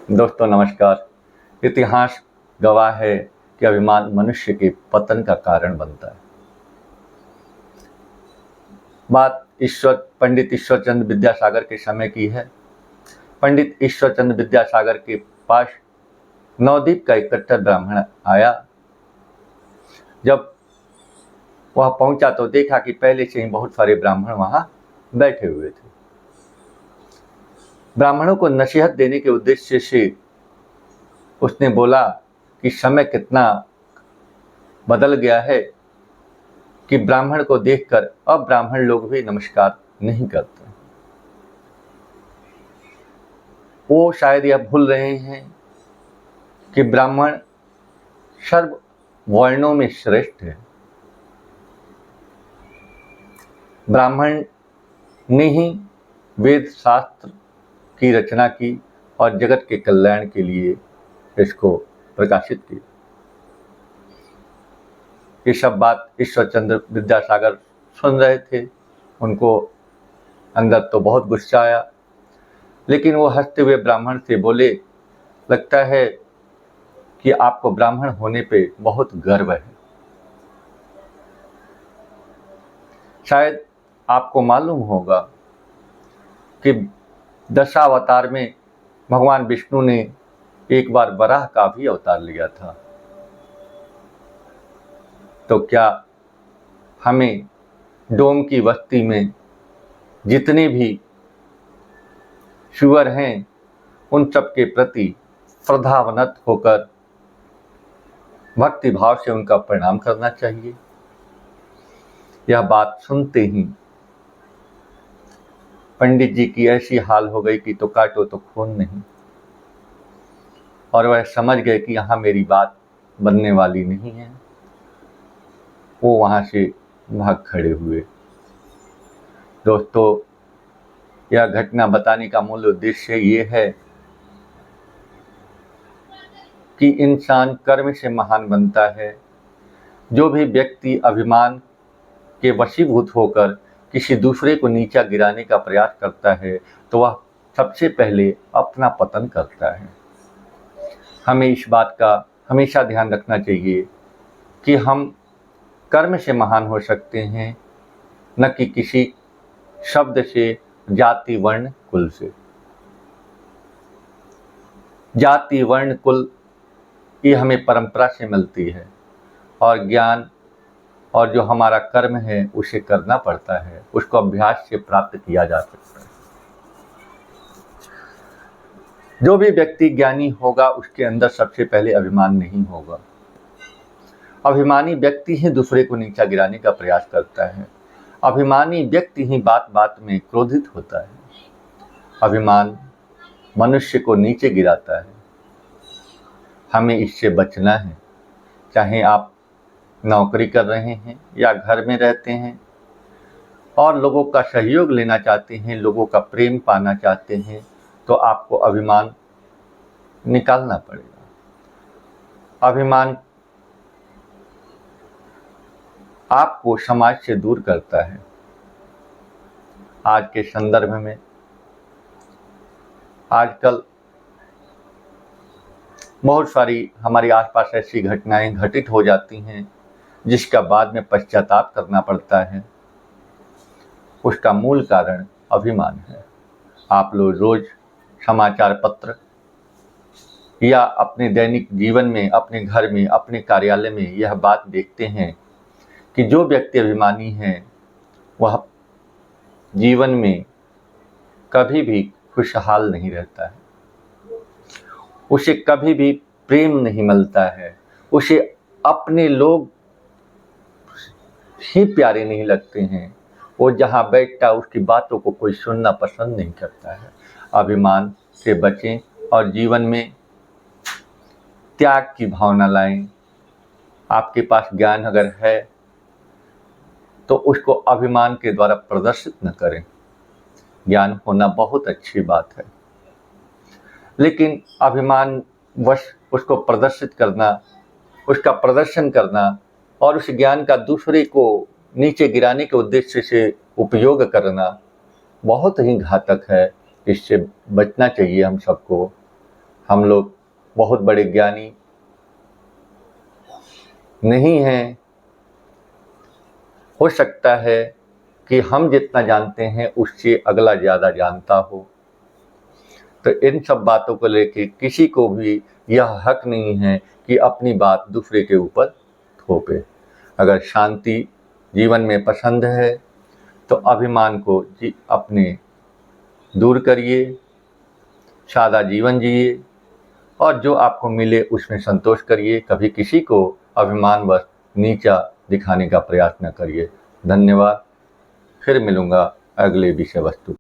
दोस्तों नमस्कार। इतिहास गवाह है कि अभिमान मनुष्य के पतन का कारण बनता है। बात पंडित ईश्वरचंद्र विद्यासागर के समय की है। पंडित ईश्वरचंद्र विद्यासागर के पास नवद्वीप का एक कट्टर ब्राह्मण आया। जब वह पहुंचा तो देखा कि पहले से ही बहुत सारे ब्राह्मण वहां बैठे हुए थे। ब्राह्मणों को नसीहत देने के उद्देश्य से उसने बोला कि समय कितना बदल गया है कि ब्राह्मण को देखकर अब ब्राह्मण लोग भी नमस्कार नहीं करते। वो शायद यह भूल रहे हैं कि ब्राह्मण सर्व वर्णों में श्रेष्ठ है। ब्राह्मण ने ही वेद शास्त्र की रचना की और जगत के कल्याण के लिए इसको प्रकाशित किया। ये सब बात ईश्वरचंद्र विद्यासागर सुन रहे थे। उनको अंदर तो बहुत गुस्सा आया, लेकिन वो हंसते हुए ब्राह्मण से बोले, लगता है कि आपको ब्राह्मण होने पे बहुत गर्व है। शायद आपको मालूम होगा कि दशावतार में भगवान विष्णु ने एक बार वराह का भी अवतार लिया था। तो क्या हमें डोम की बस्ती में जितने भी शुअर हैं उन सब के प्रति श्रद्धावनत होकर भक्ति भाव से उनका प्रणाम करना चाहिए? यह बात सुनते ही पंडित जी की ऐसी हाल हो गई कि तो काटो तो खून नहीं, और वह समझ गए कि यहाँ मेरी बात बनने वाली नहीं है। वो वहाँ से भाग खड़े हुए। दोस्तों, यह घटना बताने का मूल उद्देश्य ये है कि इंसान कर्म से महान बनता है। जो भी व्यक्ति अभिमान के वशीभूत होकर किसी दूसरे को नीचा गिराने का प्रयास करता है तो वह सबसे पहले अपना पतन करता है। हमें इस बात का हमेशा ध्यान रखना चाहिए कि हम कर्म से महान हो सकते हैं, न कि किसी शब्द से, जाति वर्ण कुल से। जाति वर्ण कुल ये हमें परंपरा से मिलती है, और ज्ञान और जो हमारा कर्म है उसे करना पड़ता है, उसको अभ्यास से प्राप्त किया जा सकता है। जो भी व्यक्ति ज्ञानी होगा उसके अंदर सबसे पहले अभिमान नहीं होगा। अभिमानी व्यक्ति ही दूसरे को नीचा गिराने का प्रयास करता है। अभिमानी व्यक्ति ही बात बात में क्रोधित होता है। अभिमान मनुष्य को नीचे गिराता है। हमें इससे बचना है। चाहे आप नौकरी कर रहे हैं या घर में रहते हैं और लोगों का सहयोग लेना चाहते हैं, लोगों का प्रेम पाना चाहते हैं, तो आपको अभिमान निकालना पड़ेगा। अभिमान आपको समाज से दूर करता है। आज के संदर्भ में आजकल बहुत सारी हमारे आसपास ऐसी घटनाएं घटित हो जाती हैं जिसका बाद में पश्चाताप करना पड़ता है। उसका मूल कारण अभिमान है। आप लोग रोज समाचार पत्र या अपने दैनिक जीवन में, अपने घर में, अपने कार्यालय में यह बात देखते हैं कि जो व्यक्ति अभिमानी है वह जीवन में कभी भी खुशहाल नहीं रहता है। उसे कभी भी प्रेम नहीं मिलता है। उसे अपने लोग ही प्यारे नहीं लगते हैं। वो जहाँ बैठता उसकी बातों को कोई सुनना पसंद नहीं करता है। अभिमान से बचें और जीवन में त्याग की भावना लाएं। आपके पास ज्ञान अगर है तो उसको अभिमान के द्वारा प्रदर्शित न करें। ज्ञान होना बहुत अच्छी बात है, लेकिन अभिमान वश उसको प्रदर्शित करना, उसका प्रदर्शन करना और उस ज्ञान का दूसरे को नीचे गिराने के उद्देश्य से उपयोग करना बहुत ही घातक है। इससे बचना चाहिए हम सबको। हम लोग बहुत बड़े ज्ञानी नहीं हैं। हो सकता है कि हम जितना जानते हैं उससे अगला ज़्यादा जानता हो। तो इन सब बातों को लेके किसी को भी यह हक नहीं है कि अपनी बात दूसरे के ऊपर थोपे। अगर शांति जीवन में पसंद है तो अभिमान को अपने दूर करिए, सादा जीवन जिए और जो आपको मिले उसमें संतोष करिए। कभी किसी को अभिमानवश नीचा दिखाने का प्रयास न करिए। धन्यवाद। फिर मिलूँगा अगले विषय वस्तु।